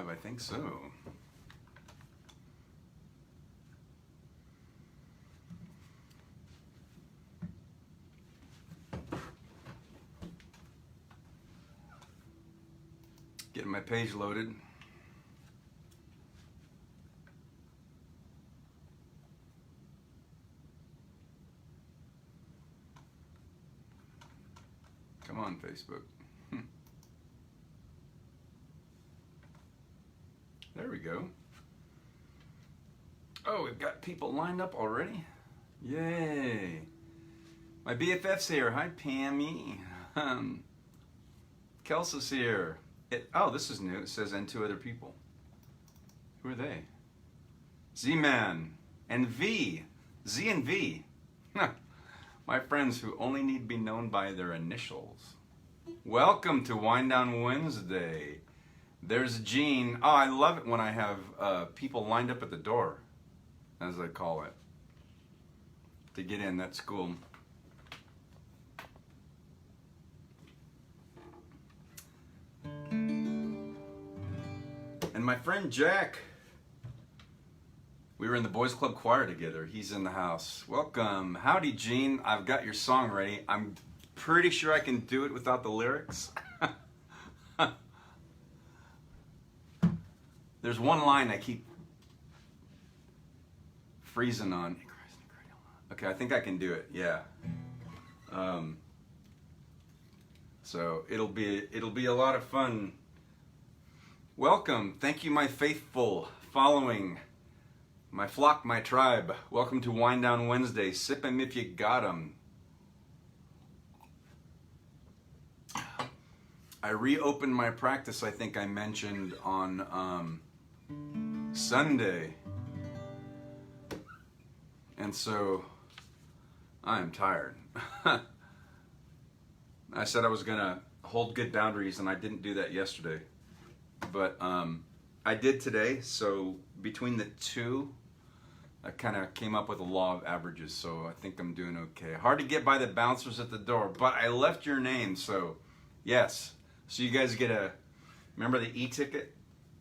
live? I think so. Getting my page loaded. Come on, Facebook. There we go. Oh, we've got people lined up already? Yay. My BFF's here. Hi, Pammy. Kelsey's here. Oh, this is new. It says, and two other people. Who are they? Z-Man and V. Z and V. My friends who only need to be known by their initials. Welcome to Wind Down Wednesday. There's Gene. Oh, I love it when I have people lined up at the door, as I call it, to get in. That's cool. And my friend Jack, we were in the Boys Club Choir together. He's in the house. Welcome. Howdy, Gene. I've got your song ready. I'm pretty sure I can do it without the lyrics. There's one line I keep freezing on. Okay, I think I can do it. Yeah. So it'll be a lot of fun. Welcome. Thank you, my faithful following, my flock, my tribe. Welcome to Wind Down Wednesday. Sip 'em if you got 'em. I reopened my practice, I think I mentioned on Sunday. And so I'm tired. I said I was gonna hold good boundaries and I didn't do that yesterday. But I did today, so between the two, I kind of came up with a law of averages, so I think I'm doing okay. Hard to get by the bouncers at the door, but I left your name, so yes. So you guys get remember the e-ticket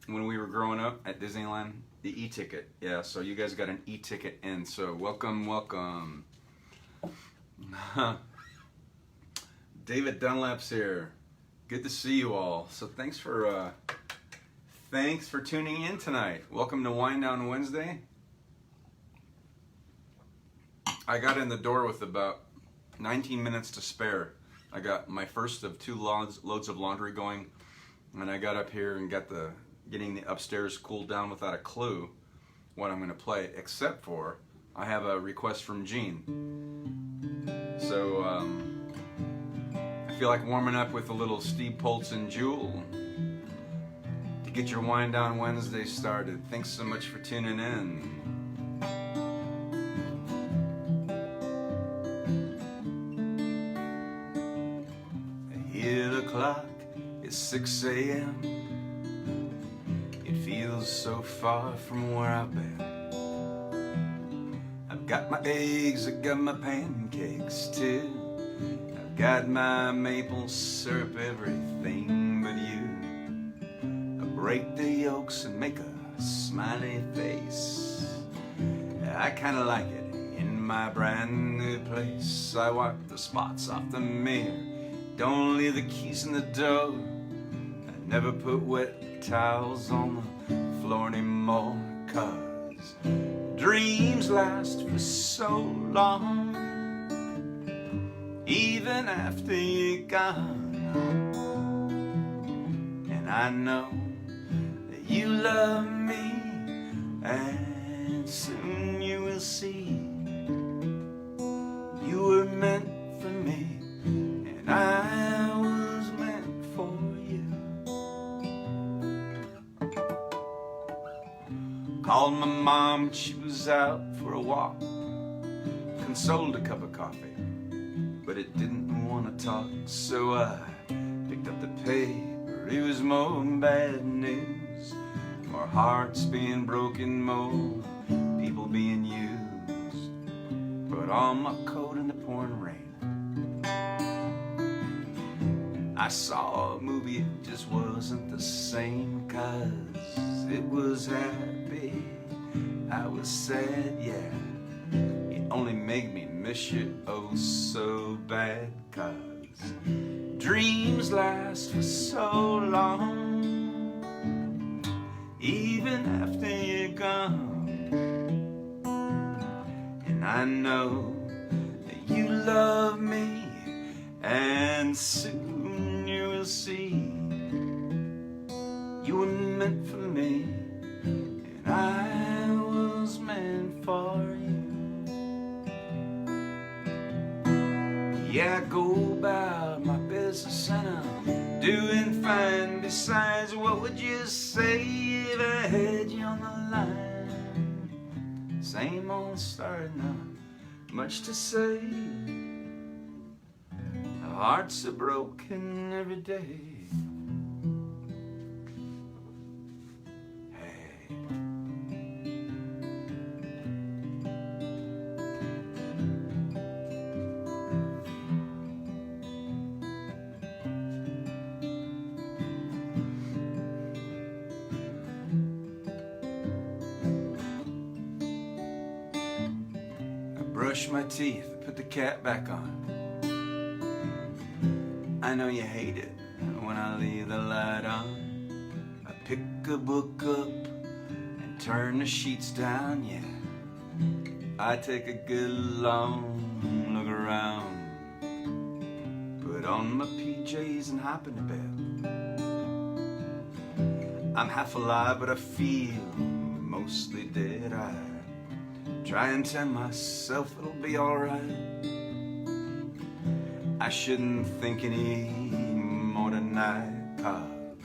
when we were growing up at Disneyland? The e-ticket, yeah, so you guys got an e-ticket in, so welcome, welcome. David Dunlap's here. Good to see you all. So thanks for tuning in tonight. Welcome to Wind Down Wednesday. I got in the door with about 19 minutes to spare. I got my first of two loads of laundry going, and I got up here and getting the upstairs cooled down without a clue what I'm going to play, except for I have a request from Gene. So I feel like warming up with a little Steve Poltz and Jewel to get your Wind Down Wednesday started. Thanks so much for tuning in. Clock is 6 a.m. It feels so far from where I've been. I've got my eggs, I've got my pancakes too. I've got my maple syrup, everything but you. I break the yolks and make a smiley face. I kinda like it in my brand new place. I wipe the spots off the mirror. Don't leave the keys in the door. I never put wet towels on the floor anymore. 'Cause dreams last for so long, even after you're gone. And I know that you love me, and soon you will see you were meant for me. I was meant for you. Called my mom, she was out for a walk. Consoled a cup of coffee, but it didn't want to talk. So I picked up the paper. It was more bad news, more hearts being broken, more people being used. Put on my coat in the pouring rain. I saw a movie, it just wasn't the same, 'cause it was happy, I was sad, yeah. It only made me miss you oh so bad, 'cause dreams last for so long, even after you're gone. And I know that you love me, and soon you will see you were meant for me, and I was meant for you. Yeah, I go about my business and I'm doing fine. Besides, what would you say if I had you on the line? Same old story, not much to say. Our hearts are broken every day. Brush my teeth, put the cap back on. I know you hate it when I leave the light on. I pick a book up and turn the sheets down, yeah. I take a good long look around, put on my PJs and hop into bed. I'm half alive, but I feel mostly dead. I try and tell myself it'll be alright. I shouldn't think any more tonight, 'cause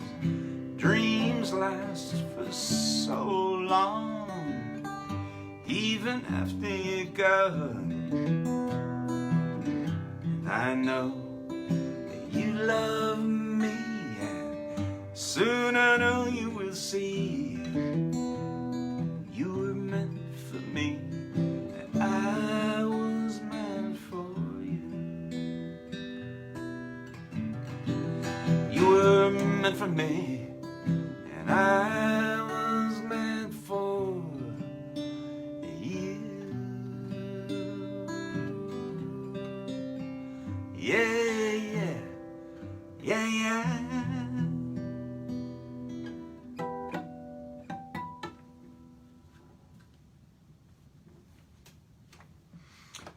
dreams last for so long, even after you're gone. And I know that you love me, and soon I know you will see you were meant for me. I was meant for you. You were meant for me, and I was meant for you. Yeah, yeah, yeah, yeah.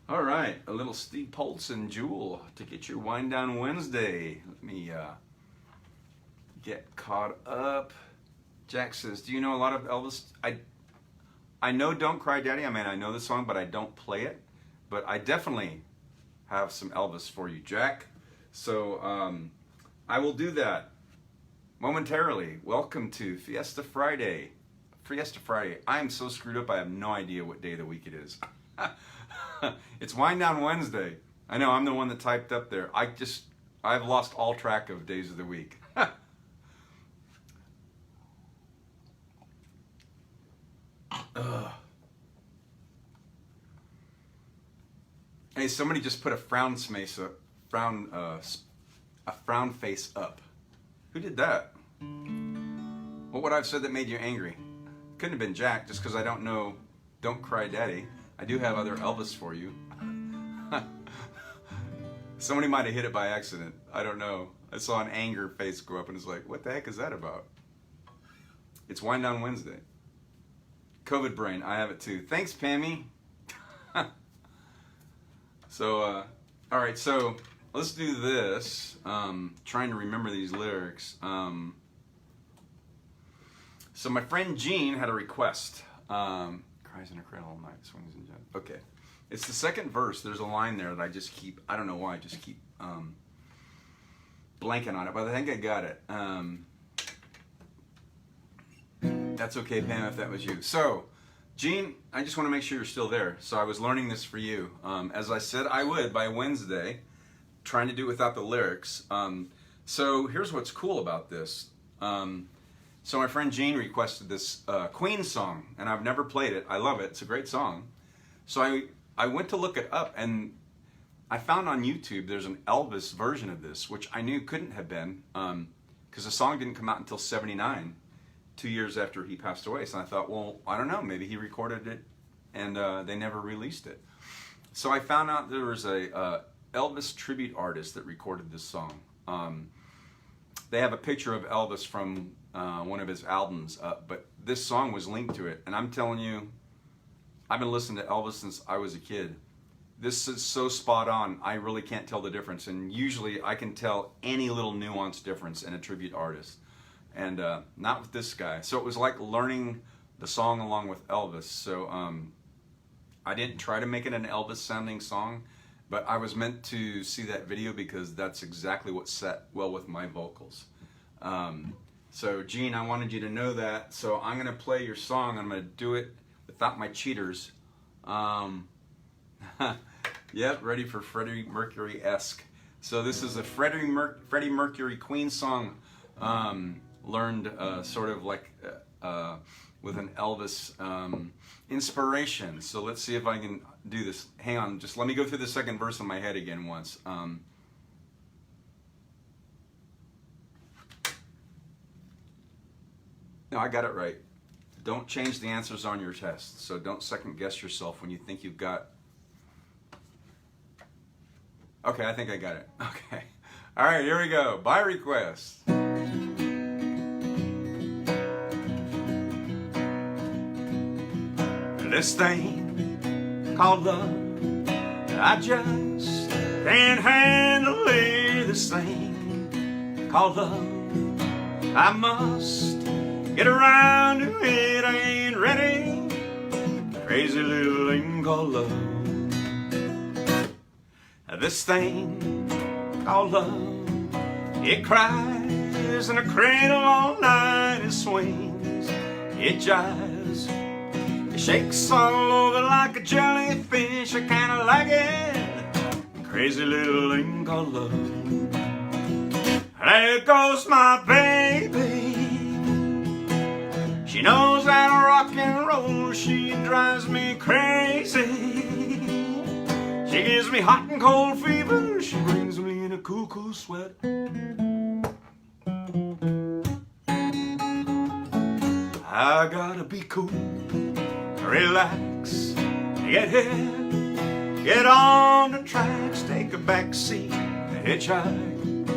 All right, a little Steve Polson, Jewel, to get your wind down Wednesday. Let me get caught up. Jack says, do you know a lot of Elvis? I know Don't Cry Daddy. I mean, I know the song, but I don't play it. But I definitely have some Elvis for you, Jack. So I will do that momentarily. Welcome to Fiesta Friday. Fiesta Friday. I'm so screwed up, I have no idea what day of the week it is. It's Wind Down Wednesday. I know, I'm the one that typed up there. I've lost all track of days of the week. Hey, somebody just put a frown face up. Who did that? What would I have said that made you angry? Couldn't have been Jack, just because I don't know Don't Cry Daddy. I do have other Elvis for you. Somebody might have hit it by accident. I don't know. I saw an anger face go up and it's like, what the heck is that about? It's Wind Down Wednesday. COVID brain, I have it too. Thanks, Pammy. So, all right, so let's do this. Trying to remember these lyrics. So my friend Jean had a request. Cries in a cradle all night, swings and jumps. Okay. It's the second verse. There's a line there that I just keep, I don't know why, I just keep blanking on it, but I think I got it. That's okay, Pam, if that was you. So, Jean, I just want to make sure you're still there. So I was learning this for you. As I said I would by Wednesday, trying to do it without the lyrics. So here's what's cool about this. So my friend Jean requested this Queen song, and I've never played it. I love it. It's a great song. So I went to look it up, and I found on YouTube there's an Elvis version of this, which I knew couldn't have been, because the song didn't come out until '79, 2 years after he passed away. So I thought, well, I don't know, maybe he recorded it and they never released it. So I found out there was a Elvis tribute artist that recorded this song. They have a picture of Elvis from one of his albums, but this song was linked to it. And I'm telling you, I've been listening to Elvis since I was a kid. This is so spot on, I really can't tell the difference. And usually I can tell any little nuanced difference in a tribute artist. And not with this guy. So it was like learning the song along with Elvis. So I didn't try to make it an Elvis sounding song, but I was meant to see that video because that's exactly what set well with my vocals. So Gene, I wanted you to know that. So I'm gonna play your song. I'm gonna do it without my cheaters. Yep, ready for Freddie Mercury-esque. So this is a Freddie Mercury Queen song, learned sort of like with an Elvis inspiration. So let's see if I can do this. Hang on, just let me go through the second verse in my head again once. No, I got it right. Don't change the answers on your test. So don't second guess yourself when you think you've got... Okay, I think I got it. Okay. All right, here we go. By request. This thing called love, I just can't handle it. This thing called love, I must get around to it. I ain't ready. Crazy little thing called love. This thing called love, it cries in a cradle all night. It swings, it jives, it shakes all over like a jellyfish. I kinda like it. Crazy little thing called love. There goes my baby. She knows how to rock and roll. She drives me crazy. She gives me hot and cold fever. She brings me in a cool, cool sweat. I gotta be cool, relax, get hip, get on the tracks, take a back seat, hitchhike.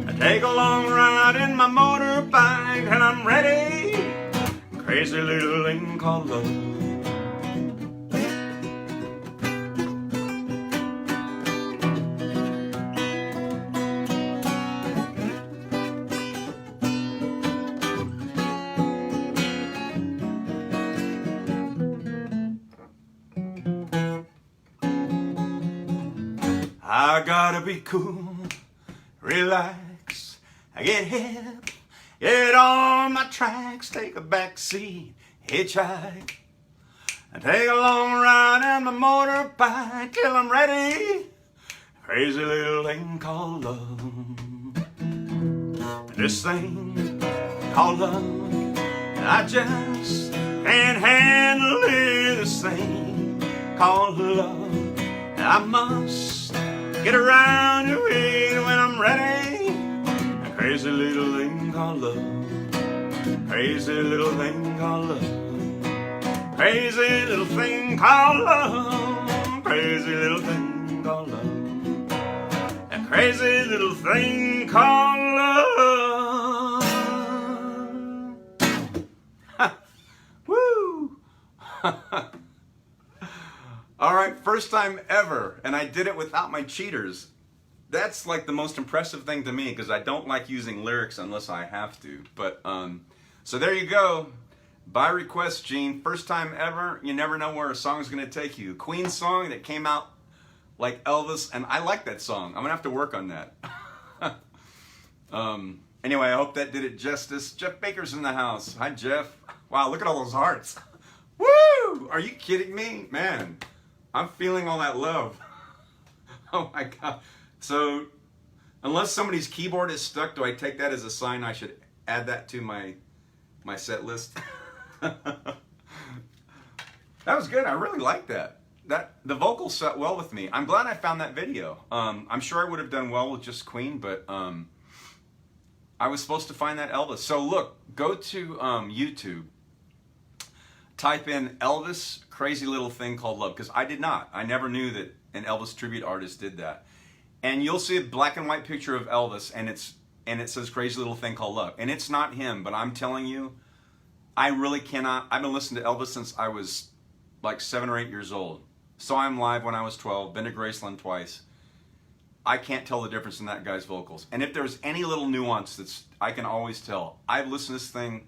I take a long ride in my motorbike and I'm ready. Crazy little thing called love. I gotta be cool, relax, I get hip, get on my tracks, take a back seat, hitchhike, and take a long ride in my motorbike till I'm ready. Crazy little thing called love. This thing called love, I just can't handle it. This thing called love, I must get around to it when I'm ready. A crazy little thing called love. Crazy little thing called love. Crazy little thing called love. Crazy little thing called love. A crazy little thing called love. Woo! All right, first time ever, and I did it without my cheaters. That's like the most impressive thing to me because I don't like using lyrics unless I have to. But so there you go. By request, Gene. First time ever. You never know where a song is going to take you. Queen song that came out like Elvis, and I like that song. I'm going to have to work on that. Anyway, I hope that did it justice. Jeff Baker's in the house. Hi, Jeff. Wow, look at all those hearts. Woo! Are you kidding me? Man, I'm feeling all that love. Oh my God. So, unless somebody's keyboard is stuck, do I take that as a sign I should add that to my set list? That was good. I really like that. the vocals set well with me. I'm glad I found that video. I'm sure I would have done well with just Queen, but I was supposed to find that Elvis. So look, go to YouTube, type in Elvis Crazy Little Thing Called Love, because I did not. I never knew that an Elvis tribute artist did that. And you'll see a black and white picture of Elvis, and it says Crazy Little Thing Called Love. And it's not him, but I'm telling you, I really cannot. I've been listening to Elvis since I was like 7 or 8 years old. Saw him live when I was 12, been to Graceland twice. I can't tell the difference in that guy's vocals. And if there's any little nuance that's, I can always tell. I've listened to this thing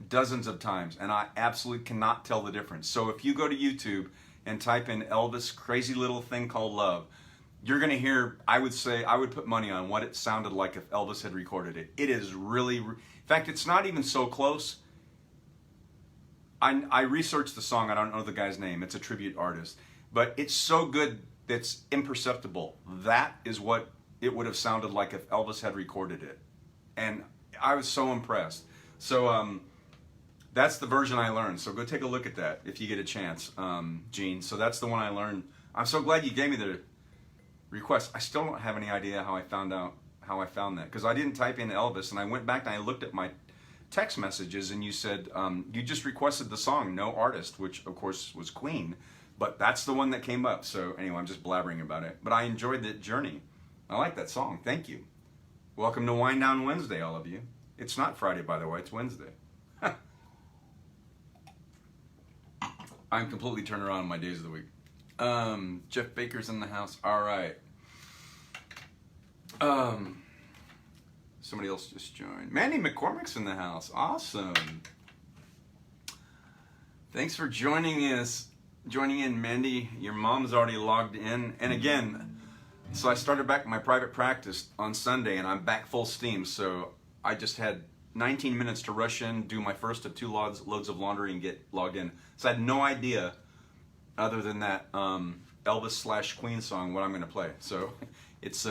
dozens of times, and I absolutely cannot tell the difference. So if you go to YouTube and type in Elvis Crazy Little Thing Called Love, you're going to hear, I would say, I would put money on what it sounded like if Elvis had recorded it. It is really, in fact, it's not even so close. I researched the song, I don't know the guy's name, it's a tribute artist, but it's so good it's imperceptible. That is what it would have sounded like if Elvis had recorded it. And I was so impressed. So that's the version I learned. So go take a look at that if you get a chance, Gene. So that's the one I learned. I'm so glad you gave me the request. I still don't have any idea how I found that, because I didn't type in Elvis, and I went back and I looked at my text messages, and you said you just requested the song No Artist, which of course was Queen. But that's the one that came up. So anyway, I'm just blabbering about it. But I enjoyed the journey. I like that song. Thank you. Welcome to Wind Down Wednesday, all of you. It's not Friday, by the way. It's Wednesday. I'm completely turned around on my days of the week. Jeff Baker's in the house. All right. Somebody else just joined. Mandy McCormick's in the house. Awesome. Thanks for joining us. Joining in, Mandy. Your mom's already logged in. And again, so I started back my private practice on Sunday, and I'm back full steam. So I just had 19 minutes to rush in, do my first of 2 loads of laundry, and get logged in. So I had no idea, other than that Elvis / Queen song, what I'm going to play. So it's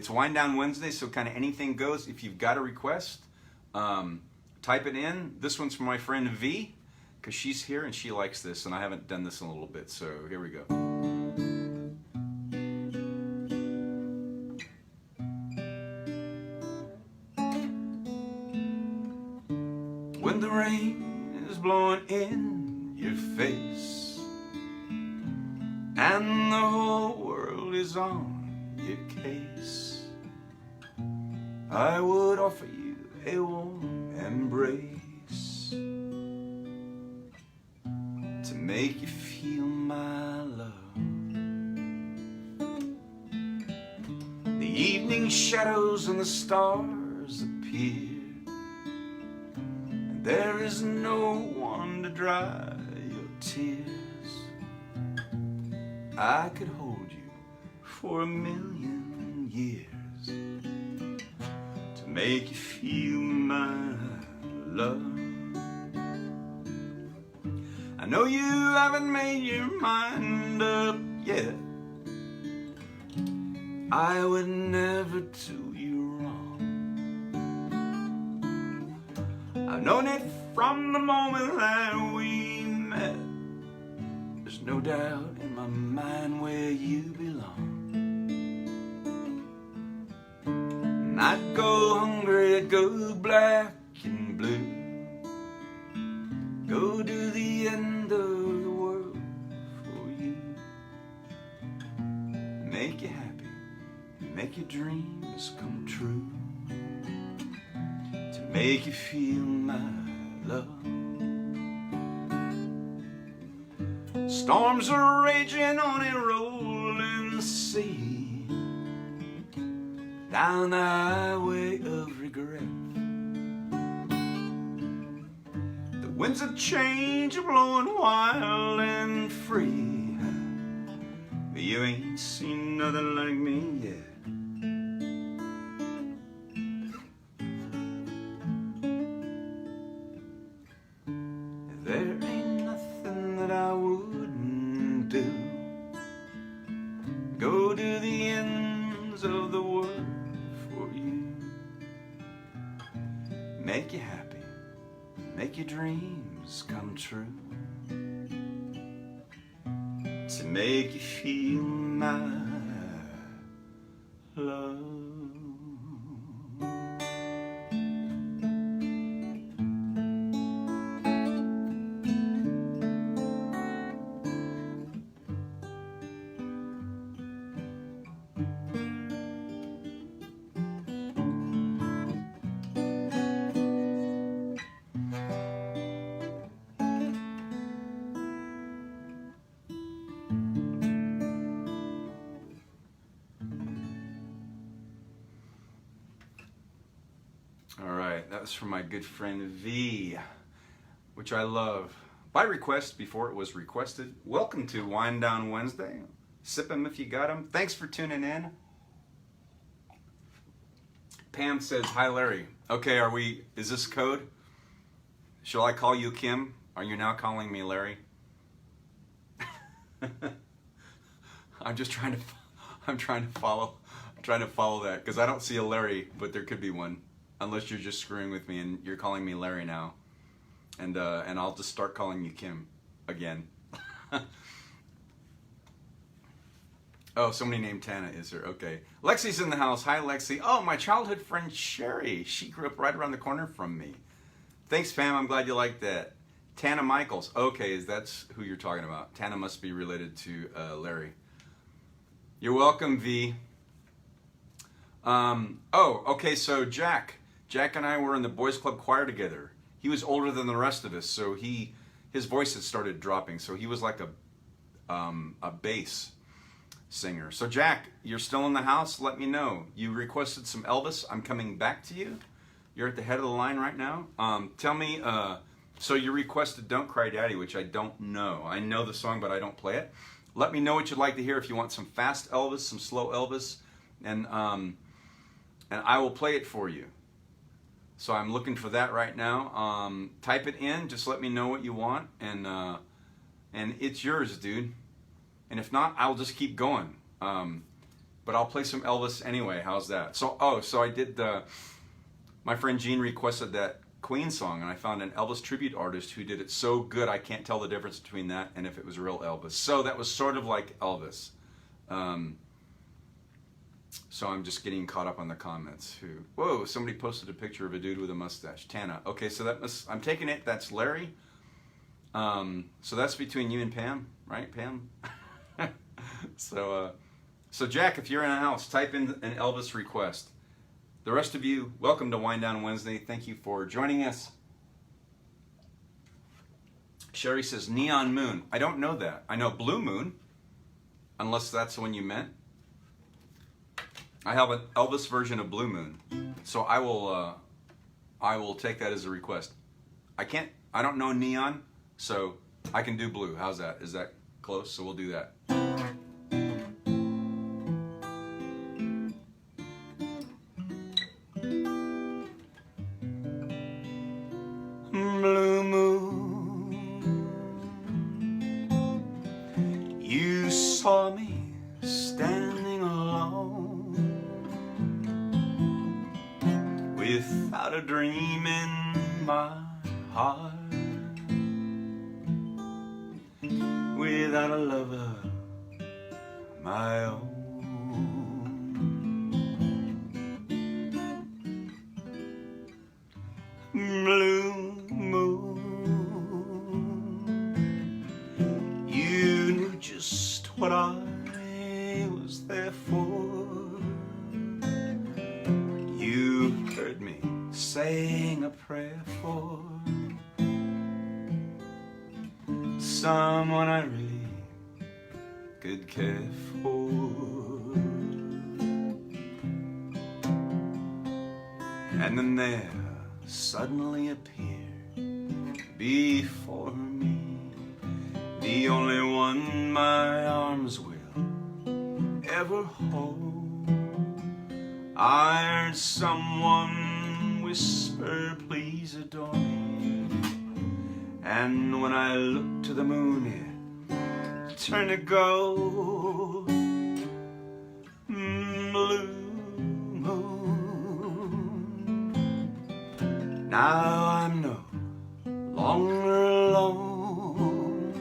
Wind Down Wednesday, so kind of anything goes. If you've got a request, type it in. This one's from my friend V, because she's here and she likes this, and I haven't done this in a little bit, so here we go. When the rain is blowing in your face and the whole world is on your case, I would offer you a warm embrace to make you feel my love. The evening shadows and the stars appear, and there is no one to dry your tears. I could hold you for 1,000,000 years to make you feel my love. I know you haven't made your mind up yet. I would never do you wrong. I've known it from the moment that we met. There's no doubt in my mind where you belong. And I'd go hungry, I'd go black and blue, go to the end of the world for you. Make you happy, make your dreams come true, to make you feel my love. Storms are raging on a rolling sea, down the highway of regret. The winds of change are blowing wild and free, but you ain't seen nothing like me yet. There ain't nothing that I wouldn't do. Go to the ends of the world for you. Make you happy, make your dreams come true, to make you feel my love. All right, that was from my good friend V, which I love. By request, before it was requested. Welcome to Wind Down Wednesday. Sip 'em if you got 'em. Thanks for tuning in. Pam says, hi Larry. Okay, is this code? Shall I call you Kim? Are you now calling me Larry? I'm trying to follow that because I don't see a Larry, but there could be one. Unless you're just screwing with me and you're calling me Larry now. And I'll just start calling you Kim again. Oh, somebody named Tana is there. Okay. Lexi's in the house. Hi, Lexi. Oh, my childhood friend Sherry. She grew up right around the corner from me. Thanks, Pam. I'm glad you liked that. Tana Michaels. Okay, that's who you're talking about. Tana must be related to Larry. You're welcome, V. Okay, so Jack and I were in the Boys Club choir together. He was older than the rest of us, so his voice had started dropping, so he was like a bass singer. So Jack, you're still in the house? Let me know. You requested some Elvis. I'm coming back to you. You're at the head of the line right now. Tell me, so you requested Don't Cry Daddy, which I don't know. I know the song, but I don't play it. Let me know what you'd like to hear. If you want some fast Elvis, some slow Elvis, and I will play it for you. So I'm looking for that right now. Type it in. Just let me know what you want, and it's yours, dude. And if not, I'll just keep going. But I'll play some Elvis anyway. How's that? So I did. My friend Gene requested that Queen song, and I found an Elvis tribute artist who did it so good I can't tell the difference between that and if it was real Elvis. So that was sort of like Elvis. So I'm just getting caught up on the comments. Whoa, somebody posted a picture of a dude with a mustache. Tana. Okay, so I'm taking it, that's Larry. So that's between you and Pam, right, Pam? So Jack, if you're in a house, type in an Elvis request. The rest of you, welcome to Wind Down Wednesday. Thank you for joining us. Sherry says Neon Moon. I don't know that. I know Blue Moon, unless that's the one you meant. I have an Elvis version of Blue Moon, so I will take that as a request. I don't know Neon, so I can do Blue. How's that? Is that close? So we'll do that. Blue moon, you saw me standing alone, without a dream in my heart, without a lover of my own. Blue moon, you knew just what I was there for. You heard me saying a prayer for someone I really could care for. And then there suddenly appeared before me the only one my arms will ever hold. I heard someone whisper, please adore me. And when I looked to the moon, it turned to gold. Blue moon, now I'm no longer alone,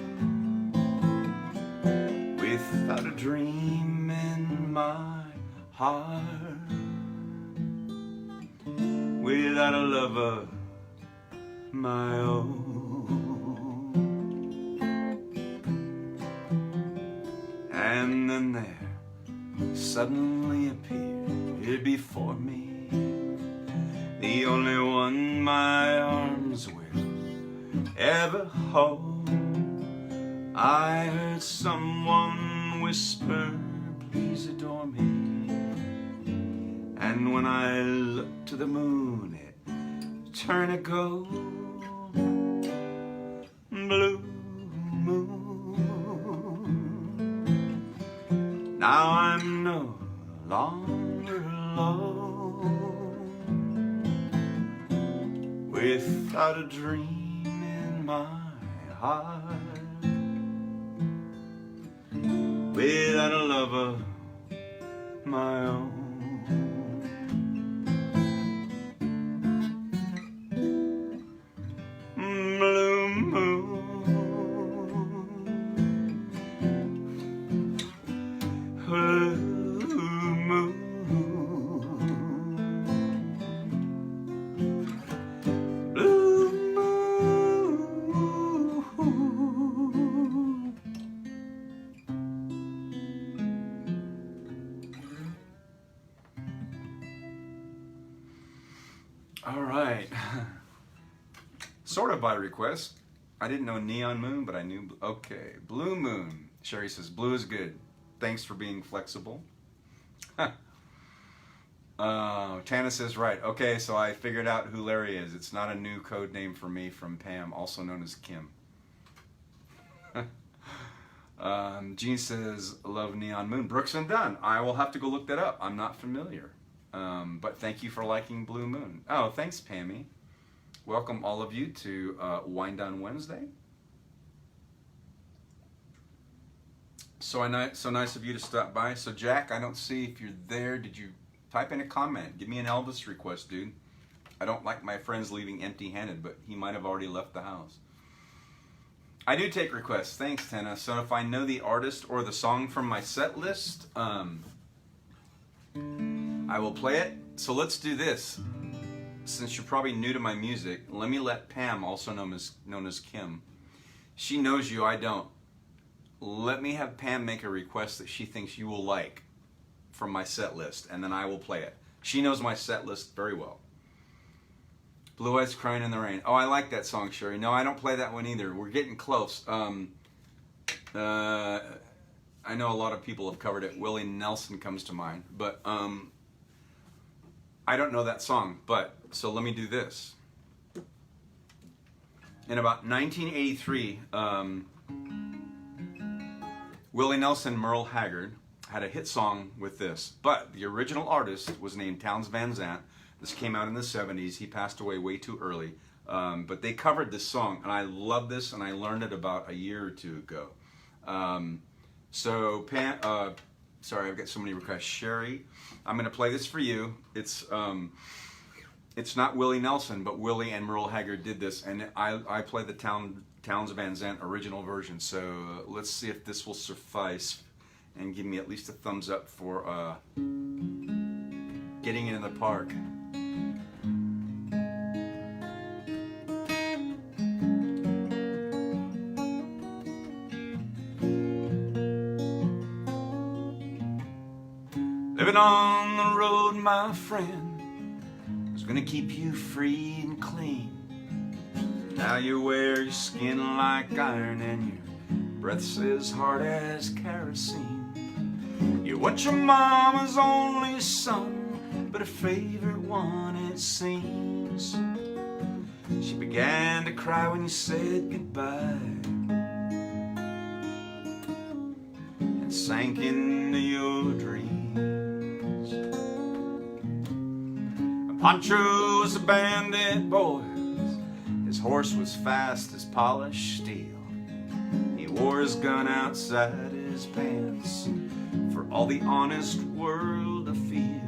heart without a love of my own. And then there suddenly appeared before me the only one my arms will ever hold. I heard someone whisper, please adore me. And when I looked to the moon, it turned to gold. Blue moon. Now I'm no longer alone, without a dream in my heart, without a love of my own. Blue moon, blue moon, blue moon. All right. Sort of by request. I didn't know Neon Moon, but I knew. Okay, Blue Moon. Sherry says, blue is good. Thanks for being flexible. Tana says, right. Okay, so I figured out who Larry is. It's not a new code name for me from Pam, also known as Kim. Jean says, love Neon Moon. Brooks and Dunn. I will have to go look that up. I'm not familiar. But thank you for liking Blue Moon. Oh, thanks, Pammy. Welcome all of you to Wind Down Wednesday. So nice of you to stop by. So Jack, I don't see if you're there. Did you type in a comment? Give me an Elvis request, dude. I don't like my friends leaving empty-handed, but he might have already left the house. I do take requests. Thanks, Tana. So if I know the artist or the song from my set list, I will play it. So let's do this. Since you're probably new to my music, let me let Pam, also known as Kim, she knows you, I don't. Let me have Pam make a request that she thinks you will like from my set list, and then I will play it. She knows my set list very well. Blue Eyes Crying in the Rain. Oh, I like that song, Sherry. No, I don't play that one either. We're getting close. I know a lot of people have covered it. Willie Nelson comes to mind, but I don't know that song, so let me do this. In about 1983, Willie Nelson and Merle Haggard had a hit song with this, but the original artist was named Townes Van Zandt. This came out in the 70s. He passed away way too early, but they covered this song, and I love this, and I learned it about a year or two ago. So Pam, sorry, I've got so many requests. Sherry, I'm going to play this for you. It's not Willie Nelson, but Willie and Merle Haggard did this, and I play the Townes Van Zandt original version. So let's see if this will suffice and give me at least a thumbs up for getting into the park. Living on the road, my friend, was gonna keep you free and clean. Now you wear your skin like iron and your breath's as hard as kerosene. You want your mama's only son, but her favorite one it seems. She began to cry when you said goodbye and sank into your dreams. Pancho was a bandit, boys. His horse was fast as polished steel. He wore his gun outside his pants for all the honest world to feel.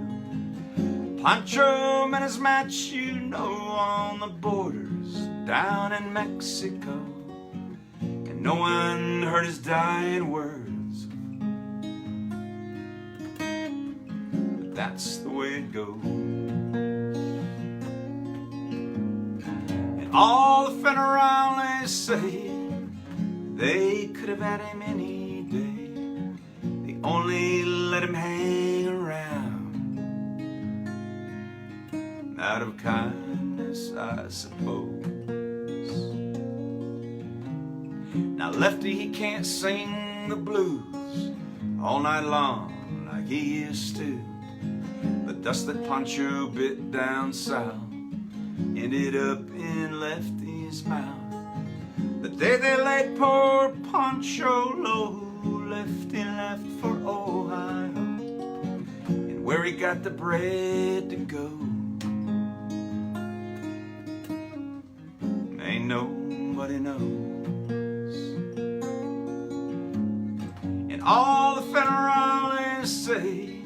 Pancho met his match, you know, on the borders down in Mexico, and no one heard his dying words. that's the way it goes. And all the federales say they could have had him any day. They only let him hang around out of kindness, I suppose. Now Lefty, he can't sing the blues all night long like he used to. The dust that Pancho bit down south ended up in Lefty's mouth. The day they laid poor Pancho low, Lefty left for Ohio, and where he got the bread to go, ain't nobody knows. And all the federales say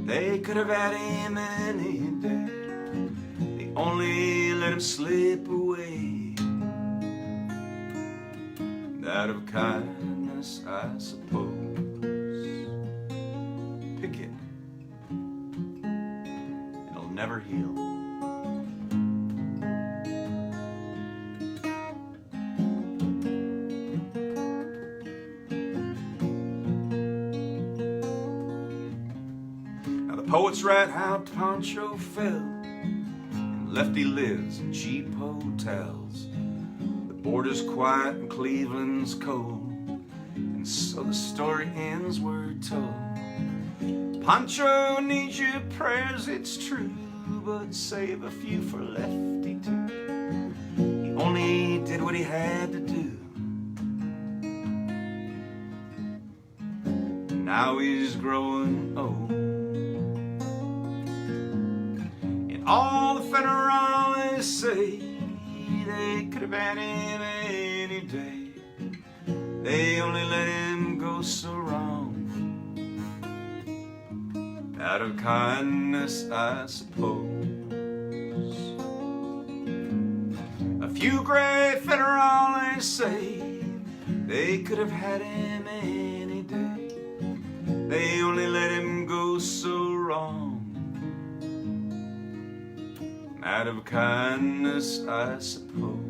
they could have had him any day. They only let him slip away out of kindness, I suppose. Pick it. It'll never heal. Now the poets write how Pancho fell, and Lefty lives in cheap hotels. Border's quiet and Cleveland's cold, and so the story ends, we're told. Pancho needs your prayers, it's true, but save a few for Lefty too. He only did what he had to do. Now he's growing old, and all the federales say they could have had him any day. They only let him go so wrong out of kindness, I suppose. A few gray federales say they could have had him any day. They only let him go so wrong out of kindness, I suppose.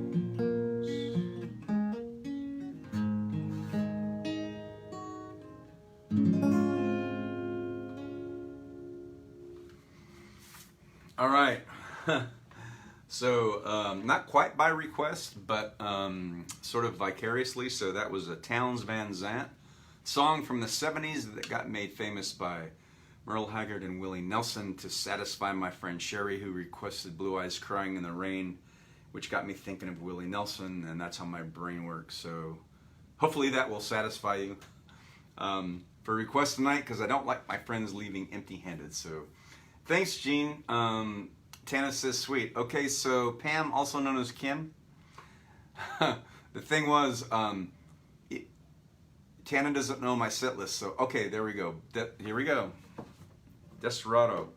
All right. So, not quite by request, but sort of vicariously. So that was a Townes Van Zandt song from the 70s that got made famous by Merle Haggard and Willie Nelson to satisfy my friend Sherry, who requested Blue Eyes Crying in the Rain, which got me thinking of Willie Nelson, and that's how my brain works. So hopefully that will satisfy you for request tonight, because I don't like my friends leaving empty-handed. So thanks, Gene. Tana says, sweet. Okay, so Pam, also known as Kim. The thing was, Tana doesn't know my set list, so okay, there we go. Here we go. Desperado.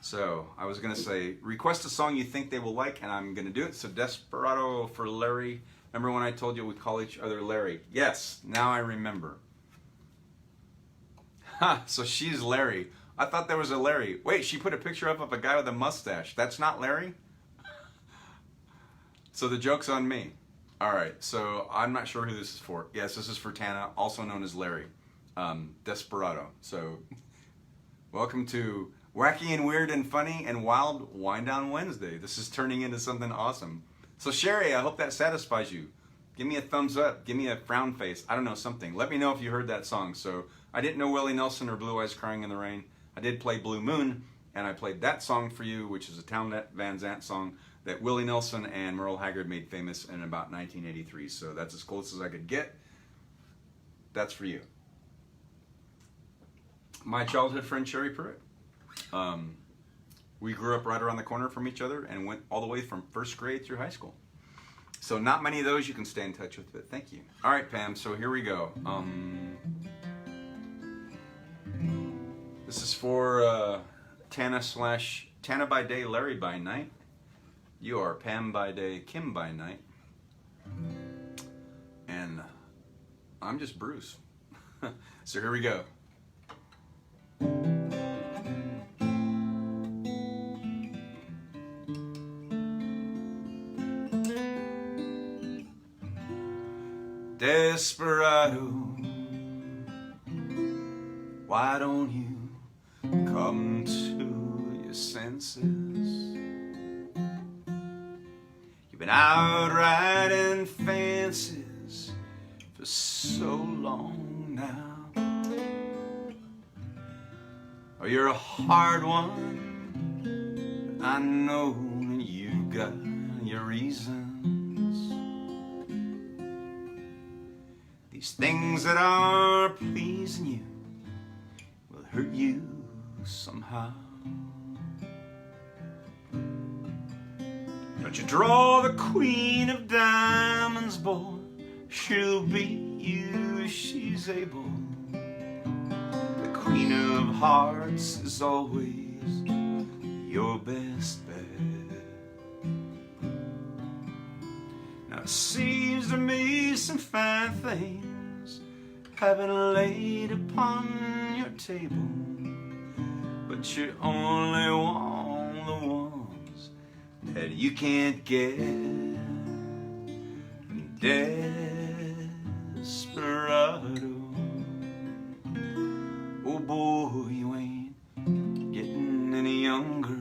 So I was gonna say, request a song you think they will like, and I'm gonna do it. So Desperado for Larry. Remember when I told you we call each other Larry? Yes, now I remember. Ha, so she's Larry. I thought there was a Larry. Wait, she put a picture up of a guy with a mustache. That's not Larry? So the joke's on me. All right, so I'm not sure who this is for. Yes, this is for Tana, also known as Larry. Desperado. So welcome to Wacky and Weird and Funny and Wild Wind Down Wednesday. This is turning into something awesome. So Sherry, I hope that satisfies you. Give me a thumbs up. Give me a frown face. I don't know, something. Let me know if you heard that song. So I didn't know Willie Nelson or Blue Eyes Crying in the Rain. I did play Blue Moon, and I played that song for you, which is a Townes Van Zandt song that Willie Nelson and Merle Haggard made famous in about 1983. So that's as close as I could get. That's for you. My childhood friend, Sherry Pruitt. We grew up right around the corner from each other and went all the way from first grade through high school. So not many of those you can stay in touch with, but thank you. All right, Pam, so here we go. This is for Tana by day, Larry by night. You are Pam by day, Kim by night. And I'm just Bruce. So here we go. Desperado, why don't you come to your senses? You've been out riding fences for so long now. Oh, you're a hard one, I know you've got your reasons. These things that are pleasing you will hurt you somehow. Don't you draw the queen of diamonds, boy, she'll beat you if she's able. The queen of hearts is always your best bet. Now it seems to me some fine things have been laid upon your table, but you only want the ones that you can't get. Desperado, oh boy, you ain't getting any younger.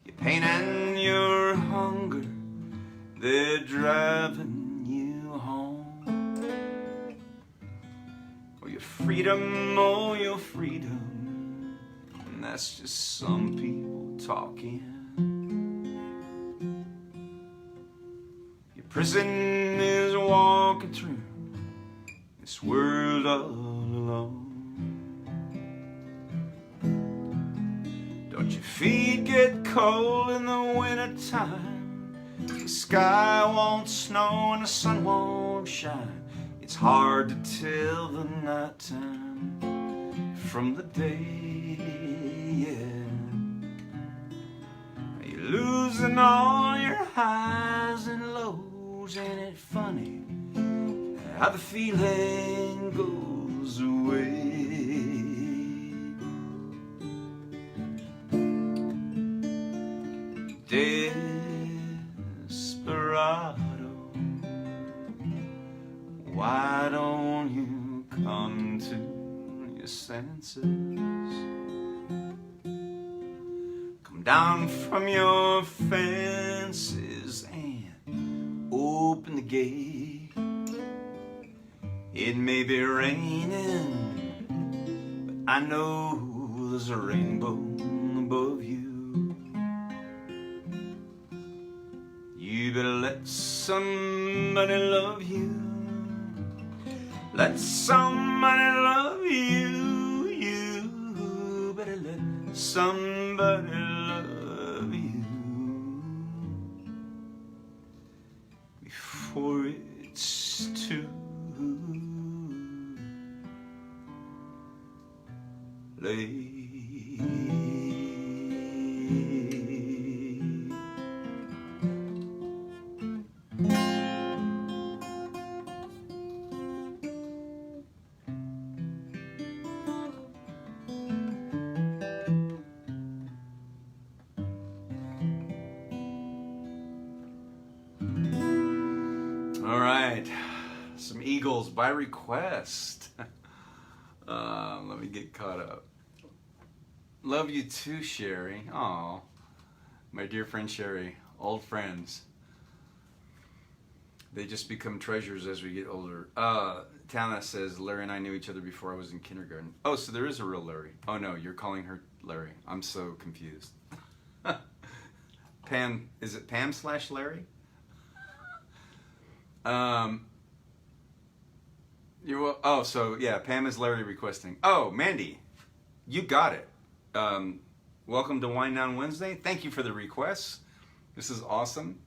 Your pain and your hunger, they're driving you home. Oh, your freedom, oh, your freedom, and that's just some people talking. Your prison is walking through this world all alone. Don't your feet get cold in the winter time? The sky won't snow and the sun won't shine. It's hard to tell the night time from the day, yeah. You're losing all your highs and lows. Ain't it funny how the feeling goes away? Desperado, why don't you come to your senses? Come down from your fences and open the gate. It may be raining, but I know there's a rainbow above you. You better let somebody love you. Let somebody love you. You better let somebody love you before it's too late. All right, some Eagles by request. Let me get caught up. Love you too, Sherry. Aw, my dear friend Sherry, old friends. They just become treasures as we get older. Tana says, Larry and I knew each other before I was in kindergarten. Oh, so there is a real Larry. Oh no, you're calling her Larry. I'm so confused. Pam, is it Pam/Larry? Oh, so yeah, Pam is Larry requesting. Oh, Mandy, you got it. Welcome to Wind Down Wednesday. Thank you for the requests. This is awesome.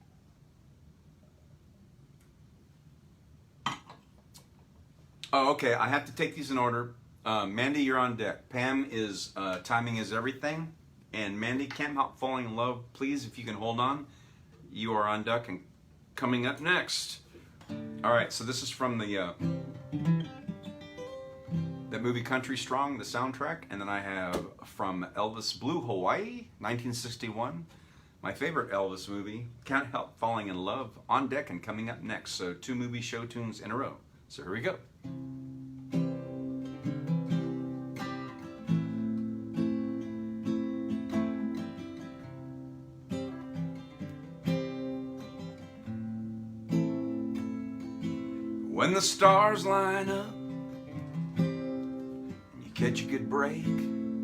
Oh, okay, I have to take these in order. Mandy, you're on deck. Pam is, timing is everything. And Mandy, Can't Help Falling in Love, please, if you can hold on. You are on deck and coming up next. All right, so this is from the that movie Country Strong, the soundtrack, and then I have from Elvis Blue Hawaii, 1961. My favorite Elvis movie, Can't Help Falling in Love, on deck and coming up next. So 2 movie show tunes in a row. So here we go. When the stars line up, you catch a good break, and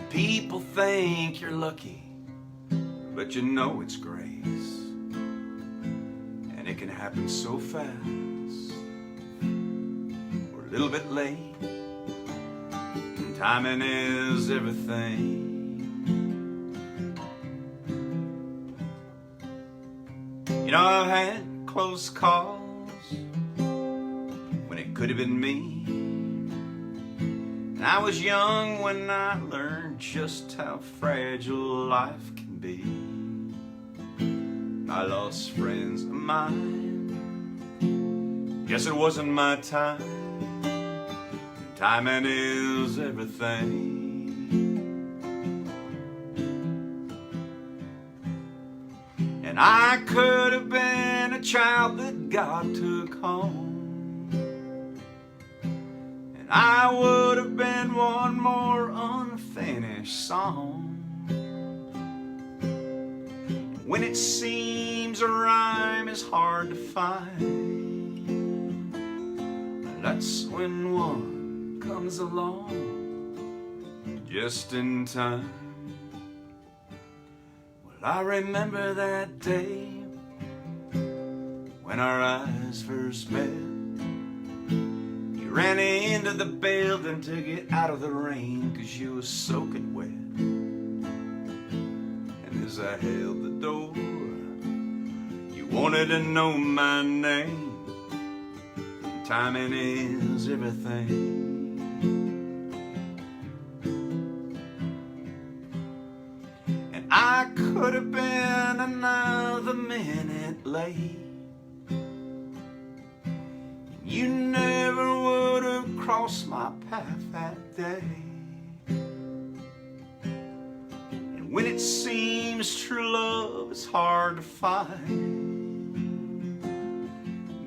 people think you're lucky, but you know it's grace. And it can happen so fast, or a little bit late, and timing is everything. You know, I've had close calls when it could have been me, and I was young when I learned just how fragile life can be. I lost friends of mine, guess it wasn't my time. Timing is everything. And I could have been a child that God took home, and I would have been one more unfinished song. When it seems a rhyme is hard to find, that's when one comes along just in time. I remember that day when our eyes first met. You ran into the building to get out of the rain 'cause you were soaking wet. And as I held the door, you wanted to know my name. Timing is everything. I could have been another minute late. You never would have crossed my path that day. And when it seems true love is hard to find,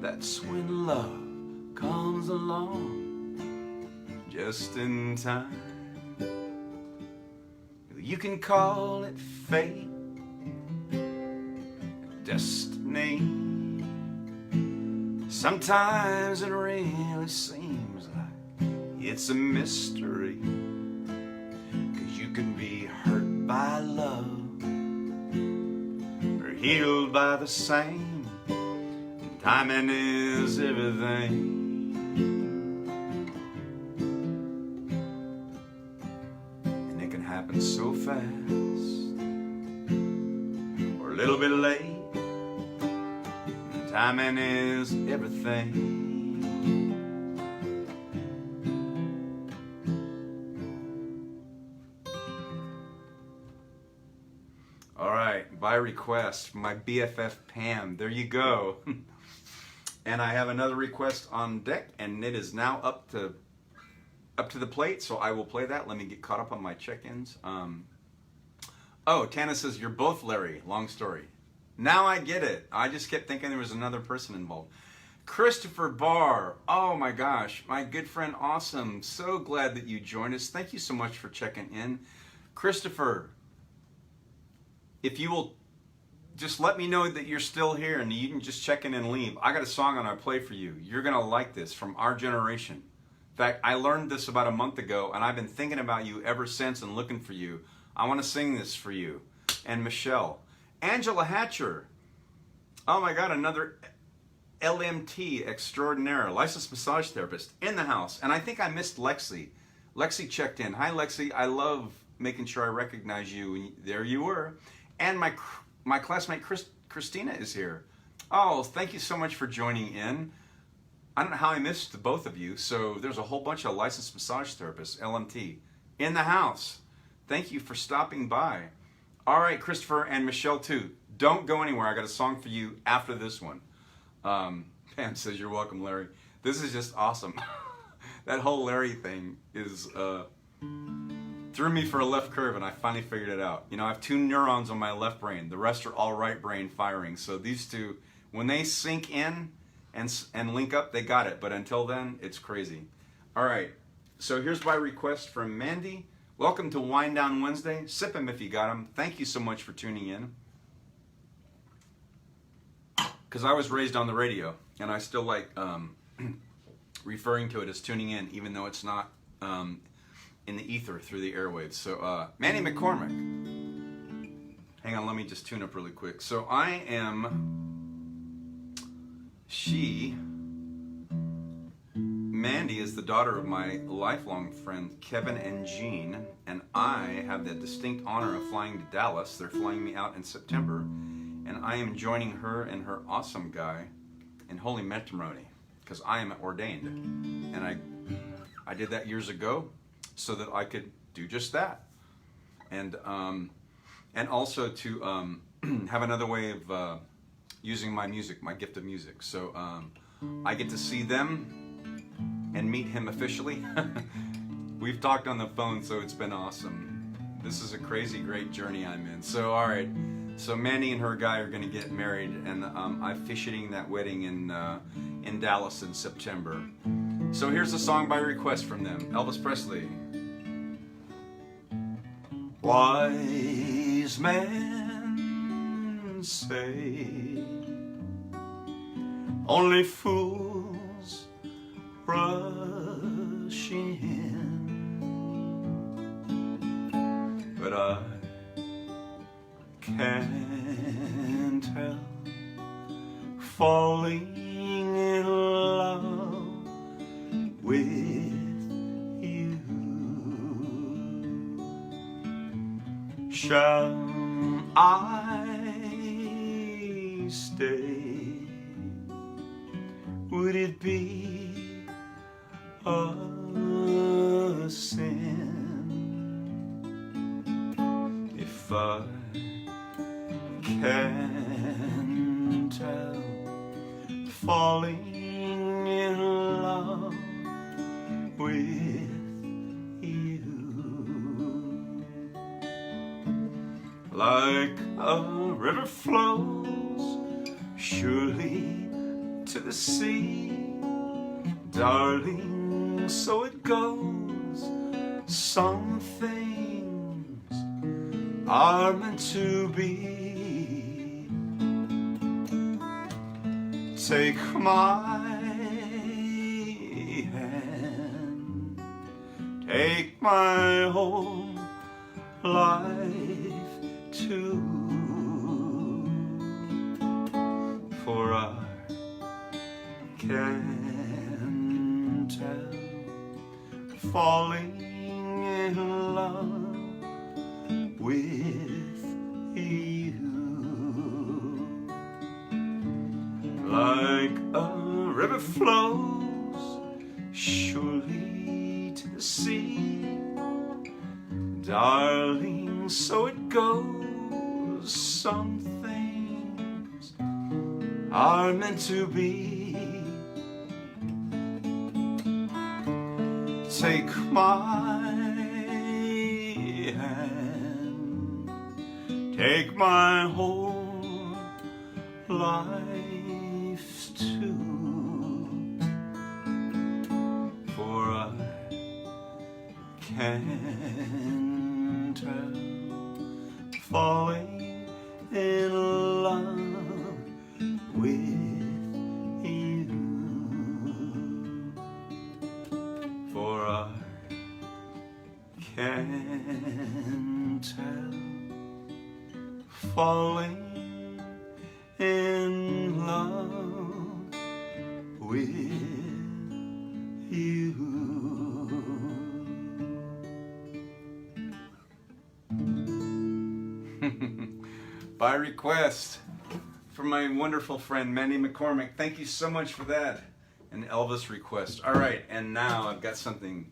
that's when love comes along just in time. You can call it fate, destiny. Sometimes it really seems like it's a mystery, 'cause you can be hurt by love or healed by the same. Timing is everything. Happen so fast, or a little bit late. Timing is everything. All right, by request, my BFF Pam. There you go. And I have another request on deck, and it is now up to the plate, so I will play that. Let me get caught up on my check-ins. Oh, Tana says, you're both Larry. Long story. Now I get it. I just kept thinking there was another person involved. Christopher Barr. Oh my gosh. My good friend, awesome. So glad that you joined us. Thank you so much for checking in. Christopher, if you will just let me know that you're still here and you can just check in and leave. I got a song on our play for you. You're going to like this, from our generation. In fact, I learned this about a month ago, and I've been thinking about you ever since and looking for you. I want to sing this for you. And Michelle. Angela Hatcher. Oh my God, another LMT extraordinaire, licensed massage therapist in the house. And I think I missed Lexi. Lexi checked in. Hi, Lexi. I love making sure I recognize you. And there you were. And my classmate Christina is here. Oh, thank you so much for joining in. I don't know how I missed the both of you. So there's a whole bunch of licensed massage therapists, LMT, in the house. Thank you for stopping by. All right, Christopher and Michelle too. Don't go anywhere. I got a song for you after this one. Pam says, you're welcome, Larry. This is just awesome. That whole Larry thing is, threw me for a left curve, and I finally figured it out. You know, I have 2 neurons on my left brain. The rest are all right brain firing. So these two, when they sink in and link up, they got it. But until then, it's crazy. All right. So here's my request from Mandy. Welcome to Wind Down Wednesday. Sip 'em if you got 'em. Thank you so much for tuning in. Because I was raised on the radio, and I still like referring to it as tuning in, even though it's not in the ether through the airwaves. So Mandy McCormick. Hang on, let me just tune up really quick. So I am, Mandy is the daughter of my lifelong friend Kevin and Jean, and I have the distinct honor of flying to Dallas. They're flying me out in September, and I am joining her and her awesome guy in holy matrimony, because I am ordained, and I did that years ago so that I could do just that, and also to have another way of using my music, my gift of music. So I get to see them and meet him officially. We've talked on the phone, so it's been awesome. This is a crazy, great journey I'm in. So all right, so Mandy and her guy are going to get married, and I'm officiating that wedding in Dallas in September. So here's a song by request from them, Elvis Presley. Wise men say only fools rush in, but I can't help falling in love with you. Shall I stay? Would it be a sin if I can't help falling in love with you? Like a river flows surely to the sea, darling, so it goes. Some things are meant to be. Take my hand, take my whole life too, for I can't help falling in love with you. Like a river flows surely to the sea, darling, so it goes. Some things are meant to be. Take my hand, take my whole life too, for I can't help falling in love with you, for I can't help falling in love with you. By request from my wonderful friend Mandy McCormick. Thank you so much for that. An Elvis request. All right, and now I've got something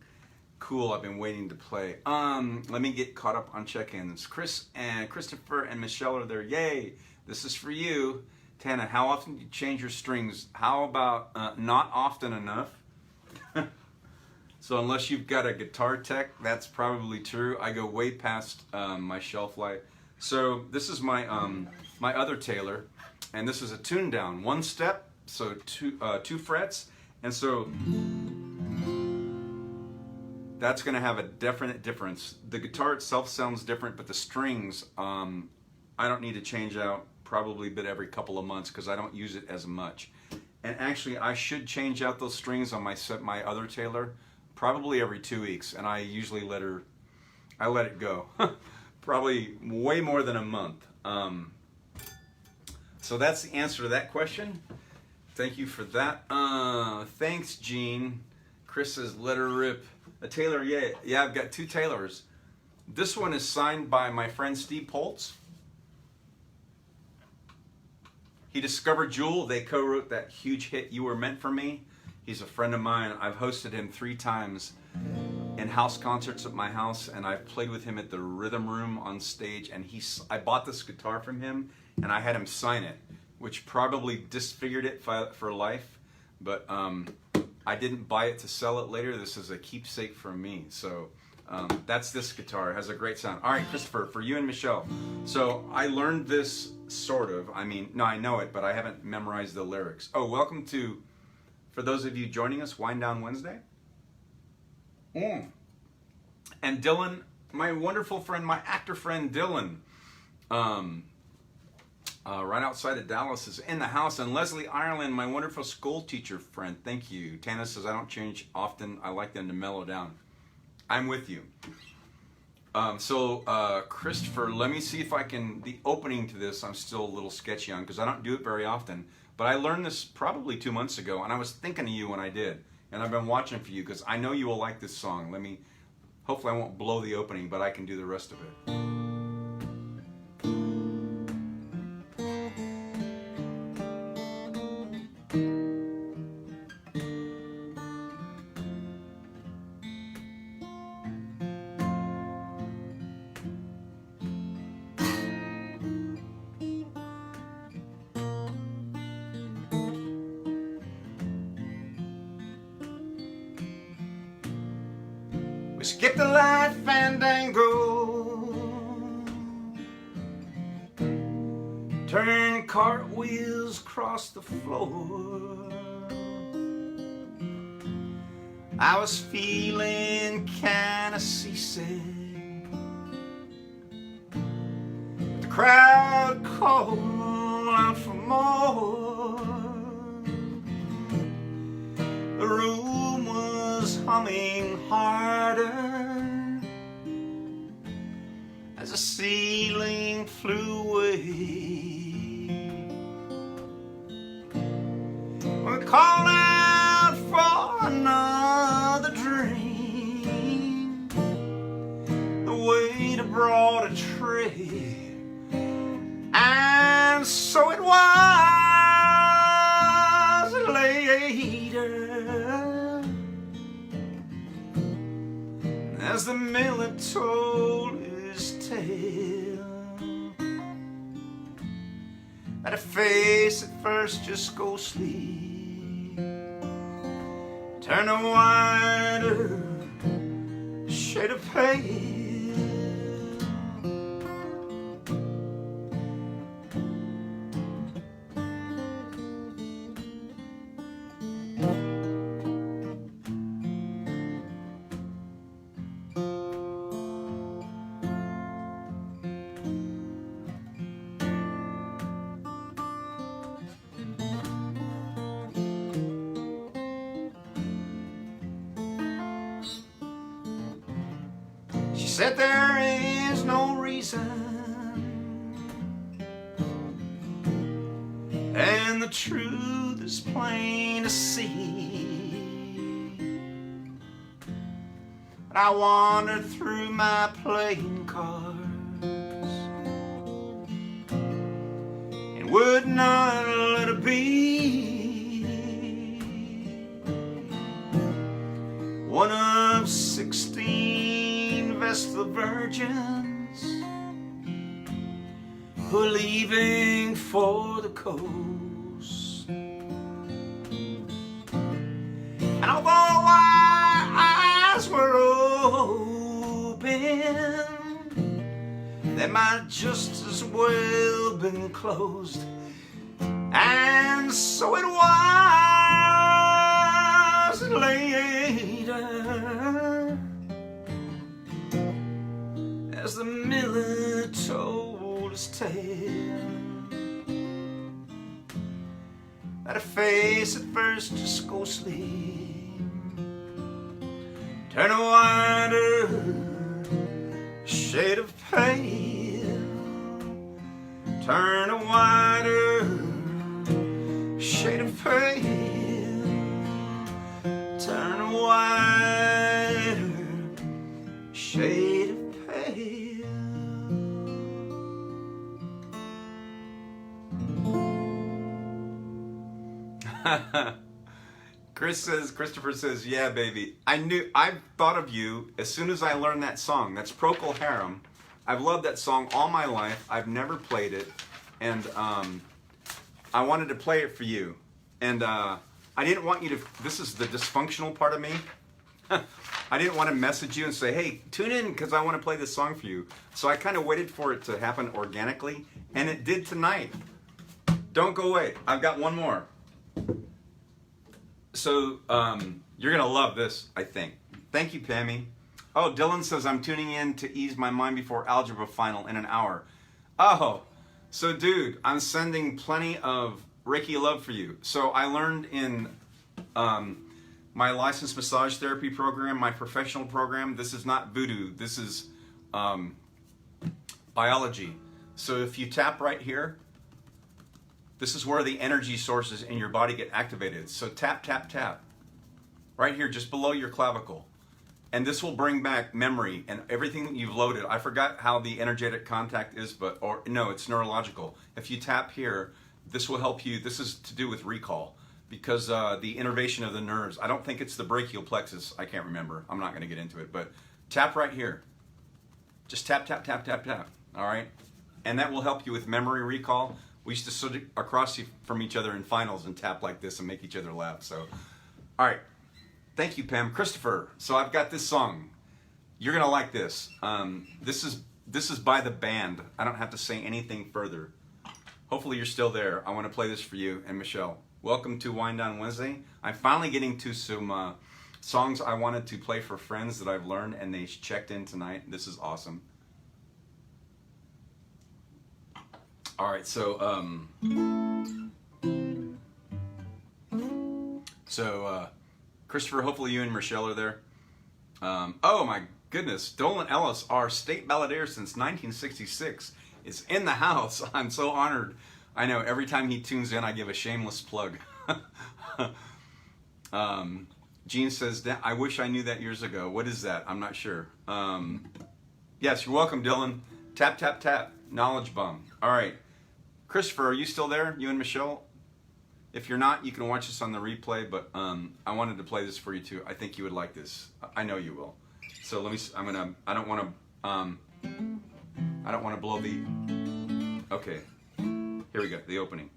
cool I've been waiting to play. Let me get caught up on check-ins. Chris and Christopher and Michelle are there. Yay! This is for you. Tana, how often do you change your strings? How about not often enough? So unless you've got a guitar tech, that's probably true. I go way past my shelf life. So this is my my other Taylor, and this is a tune down, one step, so two frets, and so that's going to have a definite difference. The guitar itself sounds different, but the strings, I don't need to change out probably but every couple of months because I don't use it as much. And actually, I should change out those strings on my other Taylor probably every 2 weeks, and I usually let it go. Probably way more than a month. So that's the answer to that question. Thank you for that. Thanks, Gene. Chris says, let her rip. A Taylor, yeah, I've got 2 Taylors. This one is signed by my friend Steve Poltz. He discovered Jewel. They co-wrote that huge hit, You Were Meant for Me. He's a friend of mine. I've hosted him 3 times in house concerts at my house, and I've played with him at the Rhythm Room on stage, and I bought this guitar from him, and I had him sign it, which probably disfigured it for life, but I didn't buy it to sell it later. This is a keepsake from me. So that's this guitar. It has a great sound. All right, Christopher, for you and Michelle. So I learned this sort of. I mean, no, I know it, but I haven't memorized the lyrics. Oh, welcome to, for those of you joining us, Wind Down Wednesday. And Dylan, my wonderful friend, my actor friend Dylan, right outside of Dallas, is in the house. And Leslie Ireland, my wonderful school teacher friend. Thank you. Tana says, I don't change often. I like them to mellow down. I'm with you. Christopher, let me see if I can, the opening to this, I'm still a little sketchy on because I don't do it very often. But I learned this probably 2 months ago, and I was thinking of you when I did. And I've been watching for you because I know you will like this song. Hopefully I won't blow the opening, but I can do the rest of it. We skip the light fandango, turn cartwheels across the floor. I was feeling kinda seasick, but the crowd called out for more. The room was humming harder as the ceiling flew away. We called out for another drink. The waiter brought a tray, and so it was later, as the miller told his tale, that a face at first just ghostly turned a wider shade of pale. She said there is no reason, and the truth is plain to see. But I wandered through my playing cards and would not let it be. One of 16 Vestal virgins who are leaving for the coast. And although I they might just as well been closed. And so it was later, as the miller told his tale, that a face at first just ghostly turn a wider shade of pale, turn a wider shade of pale, turn a wider shade of pale. Christopher says, yeah, baby. I've thought of you as soon as I learned that song. That's Procol Harum. I've loved that song all my life. I've never played it. And I wanted to play it for you. And I didn't want you to, this is the dysfunctional part of me. I didn't want to message you and say, hey, tune in because I want to play this song for you. So I kind of waited for it to happen organically. And it did tonight. Don't go away. I've got one more. So you're going to love this, I think. Thank you, Pammy. Oh, Dylan says, I'm tuning in to ease my mind before algebra final in an hour. Oh, so dude, I'm sending plenty of Reiki love for you. So I learned in my licensed massage therapy program, my professional program, this is not voodoo, this is biology. So if you tap right here, this is where the energy sources in your body get activated. So tap, tap, tap. Right here, just below your clavicle. And this will bring back memory and everything that you've loaded. I forgot how the energetic contact is, no, it's neurological. If you tap here, this will help you. This is to do with recall because the innervation of the nerves. I don't think it's the brachial plexus. I can't remember. I'm not going to get into it, but tap right here. Just tap, tap, tap, tap, tap. All right? And that will help you with memory recall. We used to sit across from each other in finals and tap like this and make each other laugh. So, all right. Thank you, Pam. Christopher, so I've got this song. You're going to like this. This is by the band. I don't have to say anything further. Hopefully you're still there. I want to play this for you and Michelle. Welcome to Wind Down Wednesday. I'm finally getting to some songs I wanted to play for friends that I've learned, and they checked in tonight. This is awesome. All right, so Christopher, hopefully you and Michelle are there. Oh my goodness, Dolan Ellis, our state balladeer since 1966, is in the house. I'm so honored. I know every time he tunes in, I give a shameless plug. Gene says, I wish I knew that years ago. What is that? I'm not sure. Yes, you're welcome, Dylan. Tap, tap, tap. Knowledge bomb. All right. Christopher, are you still there? You and Michelle? If you're not, you can watch this on the replay, but I wanted to play this for you too. I think you would like this. I know you will. So let me, I don't want to blow the, okay. Here we go, the opening.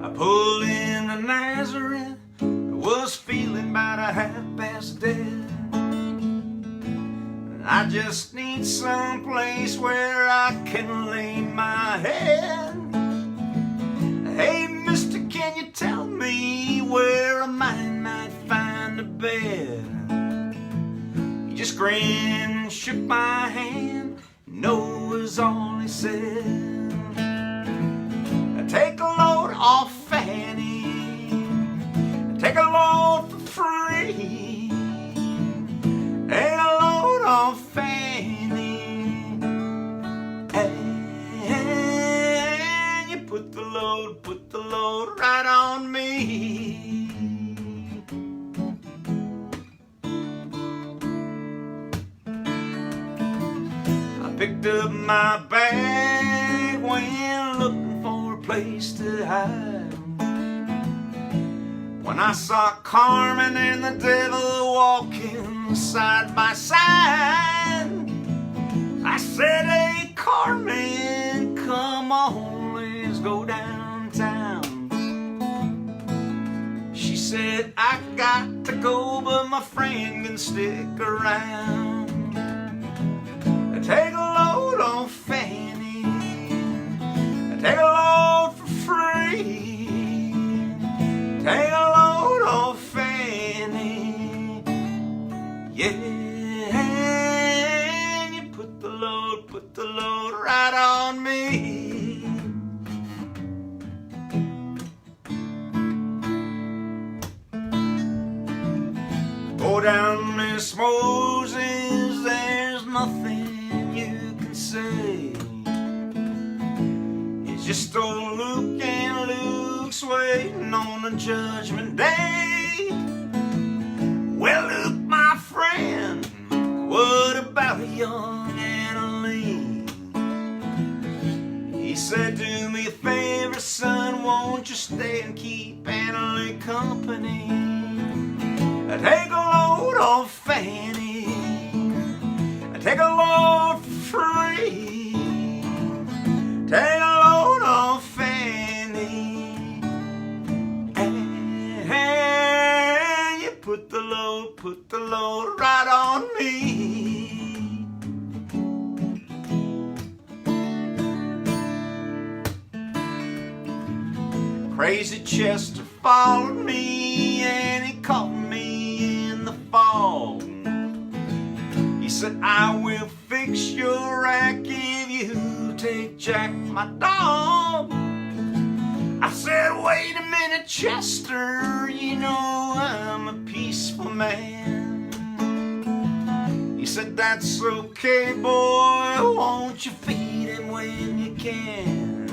I pulled into Nazareth, was feeling about a half-past dead. I just need some place where I can lay my head. Hey, mister, can you tell me where a man might find a bed? He just grinned and shook my hand. No was all he said. Take a load off Fanny, take a load for free. Take a load off Fanny, and you put the load right on me. I picked up my bag, went looking for a place to hide. When I saw Carmen and the devil walking side by side, I said, hey Carmen, come on, let's go downtown. said, I got to go, but my friend can stick around. Take a load on Fanny, take a load for free. Take a load on Fanny, yeah. And you put the load right on me. Go down, Miss Moses, there's nothing you can say. It's just old Luke, and Luke's waiting on the judgment day. Well, Luke, my friend, what about young Annalee? He said, do me a favor, son, won't you stay and keep Annalee company? Take a load on Fanny, take a load for free. Take a load on Fanny, and you put the load right on me. Crazy Chester followed me and he caught me in the fall. He said, I will fix your rack if you take Jack, my dog. I said, wait a minute, Chester, you know I'm a peaceful man. He said, that's okay, boy, won't you feed him when you can?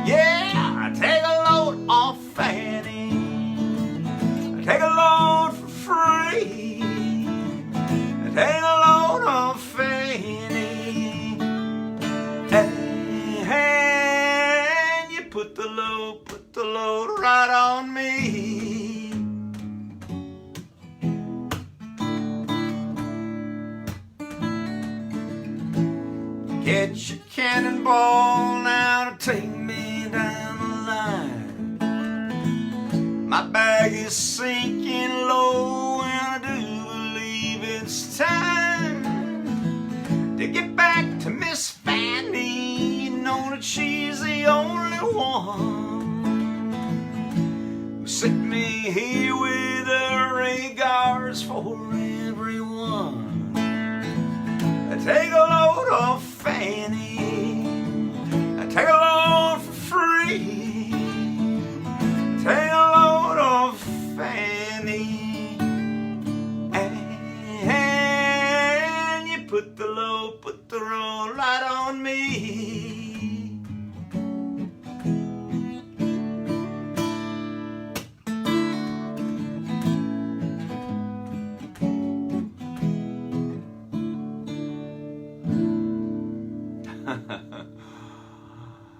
Yeah, take a load off Fanny, take a load for free. Take a load off Fanny, and you put the load right on me. Get your cannonball now to take me down the line. My bag is sinking low and I do believe it's time to get back to Miss Fanny. You know that she's the only one who set me here with her regards for everyone. Take a load off Fanny, take a load for free. Take a load off Fanny, and you put the load right on me.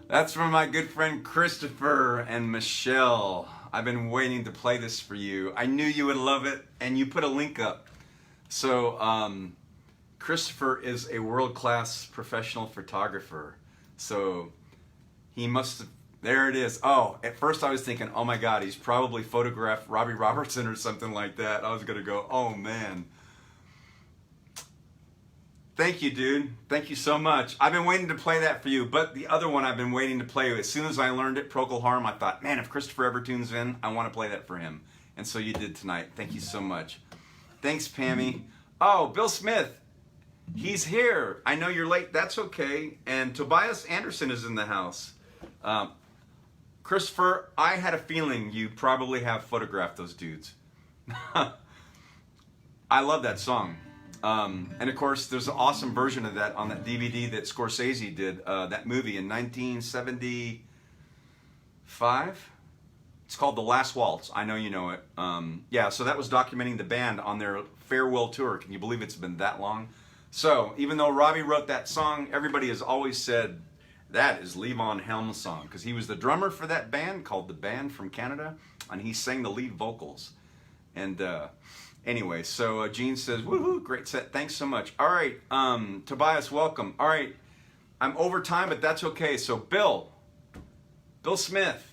That's from my good friend Christopher and Michelle. I've been waiting to play this for you. I knew you would love it, and you put a link up. So Christopher is a world-class professional photographer. So he must have, there it is. Oh, at first I was thinking, oh my God, he's probably photographed Robbie Robertson or something like that. I was gonna go, oh man. Thank you, dude. Thank you so much. I've been waiting to play that for you, but the other one I've been waiting to play, as soon as I learned it, Procol Harum, I thought, man, if Christopher ever tunes in, I want to play that for him. And so you did tonight. Thank you so much. Thanks, Pammy. Oh, Bill Smith. He's here. I know you're late. That's okay. And Tobias Anderson is in the house. Christopher, I had a feeling you probably have photographed those dudes. I love that song. And of course, there's an awesome version of that on that DVD that Scorsese did, that movie in 1975. It's called The Last Waltz. I know you know it. Yeah, so that was documenting the band on their farewell tour. Can you believe it's been that long? So even though Robbie wrote that song, everybody has always said that is Levon Helm's song, because he was the drummer for that band called The Band from Canada, and he sang the lead vocals. And anyway, so Gene says, woohoo, great set, thanks so much. All right, Tobias, welcome. All right, I'm over time, but that's okay. So Bill Smith,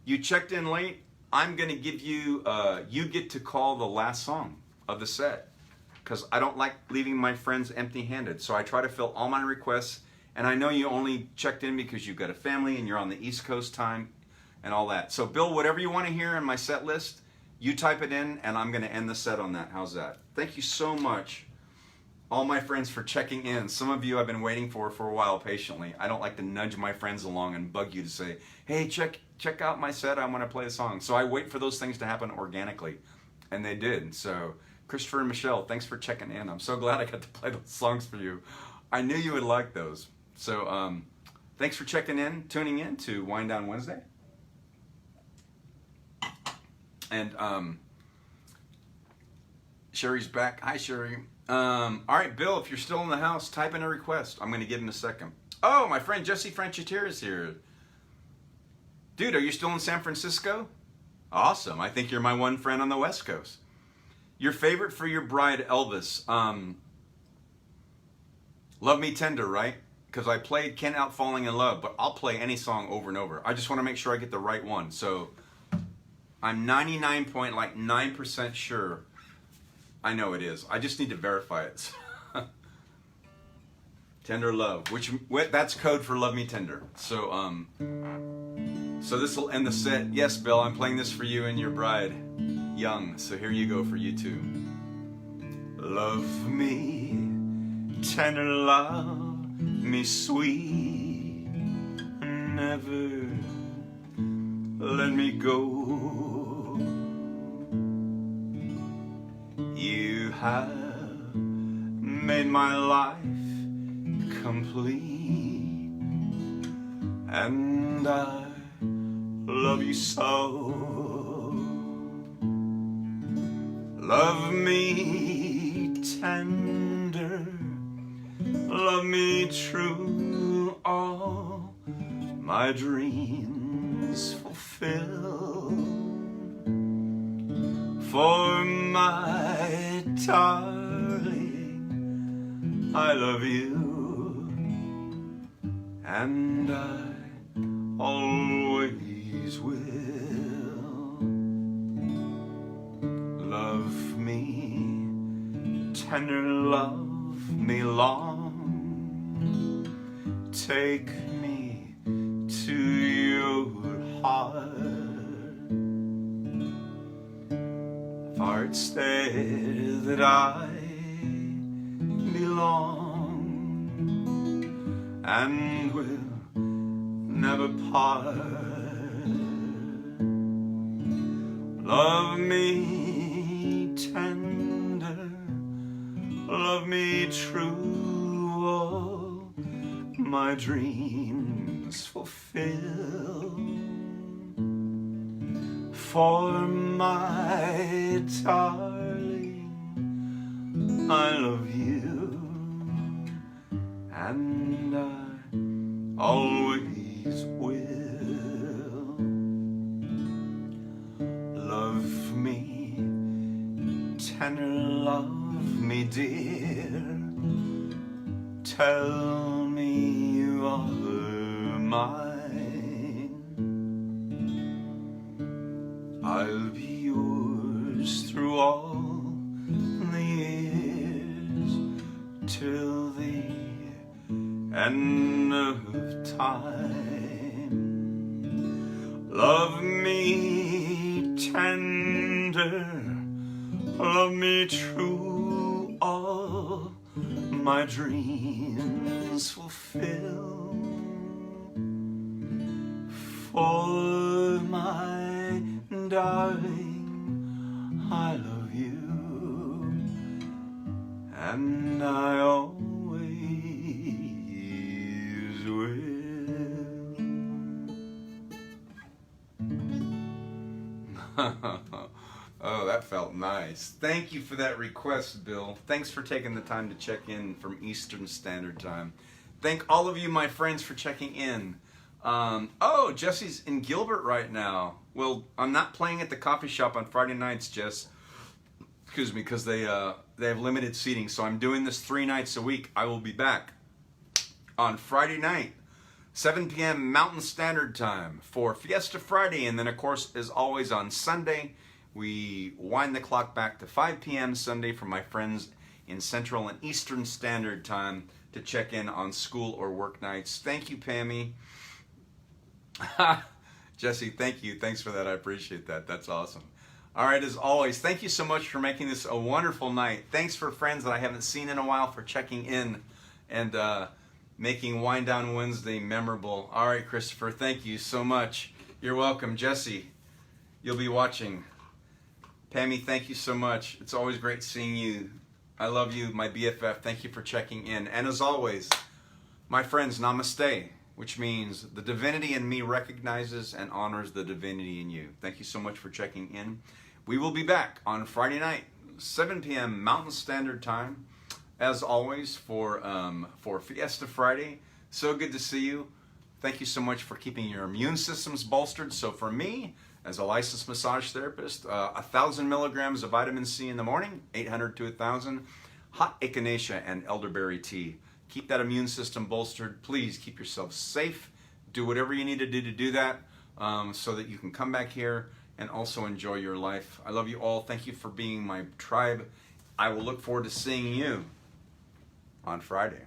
you checked in late. I'm going to give you, you get to call the last song of the set, because I don't like leaving my friends empty-handed. So I try to fill all my requests, and I know you only checked in because you've got a family and you're on the East Coast time and all that. So Bill, whatever you want to hear in my set list, you type it in, and I'm going to end the set on that. How's that? Thank you so much, all my friends, for checking in. Some of you I've been waiting for a while patiently. I don't like to nudge my friends along and bug you to say, hey, check out my set, I want to play a song. So I wait for those things to happen organically, and they did. So Christopher and Michelle, thanks for checking in. I'm so glad I got to play those songs for you. I knew you would like those. So thanks for checking in, tuning in to Wind Down Wednesday. And Sherry's back. Hi, Sherry. All right, Bill, if you're still in the house, type in a request. I'm going to give him a second. Oh, my friend Jesse Franchitier is here. Dude, are you still in San Francisco? Awesome. I think you're my one friend on the West Coast. Your favorite for your bride, Elvis. Love Me Tender, right? Because I played Can't Help Falling in Love, but I'll play any song over and over. I just want to make sure I get the right one. So I'm 99.9% sure I know it is. I just need to verify it. Tender Love, that's code for Love Me Tender. So so this will end the set. Yes, Bill, I'm playing this for you and your bride, Young. So here you go for you too. Love me tender, love me sweet, never let me go. You have made my life complete, and I love you so. Love me tender, love me true, all my dreams fulfill. For my darling, I love you, and I always will. Love me tender, love me long, take me to your heart. For it's there that I belong, and will never part. Love me tender, love me true, all my dreams fulfill. For my darling, I love you, and I always will. Love me tender, love me dear, tell me you are mine. I'll be yours through all the years, till the end of time. Love me tender, love me true, all my dreams fulfill. For my darling, I love you, and I always will. Oh, that felt nice. Thank you for that request, Bill. Thanks for taking the time to check in from Eastern Standard Time. Thank all of you, my friends, for checking in. Oh, Jesse's in Gilbert right now. Well, I'm not playing at the coffee shop on Friday nights, Jess. Excuse me, because they have limited seating. So I'm doing this 3 nights a week. I will be back on Friday night 7 p.m. Mountain Standard Time for Fiesta Friday. And then, of course, as always on Sunday, we wind the clock back to 5 p.m. Sunday for my friends in Central and Eastern Standard Time to check in on school or work nights. Thank you, Pammy. Jesse, thank you. Thanks for that. I appreciate that. That's awesome. All right, as always, thank you so much for making this a wonderful night. Thanks for friends that I haven't seen in a while for checking in and making Wind Down Wednesday memorable. All right, Christopher, thank you so much. You're welcome. Jesse, you'll be watching. Pammy, thank you so much. It's always great seeing you. I love you, my BFF. Thank you for checking in. And as always, my friends, namaste, which means the divinity in me recognizes and honors the divinity in you. Thank you so much for checking in. We will be back on Friday night, 7 p.m. Mountain Standard Time, as always, for Fiesta Friday. So good to see you. Thank you so much for keeping your immune systems bolstered. So for me, as a licensed massage therapist, 1,000 milligrams of vitamin C in the morning, 800 to 1,000, hot echinacea and elderberry tea. Keep that immune system bolstered. Please keep yourself safe. Do whatever you need to do that so that you can come back here and also enjoy your life. I love you all. Thank you for being my tribe. I will look forward to seeing you on Friday.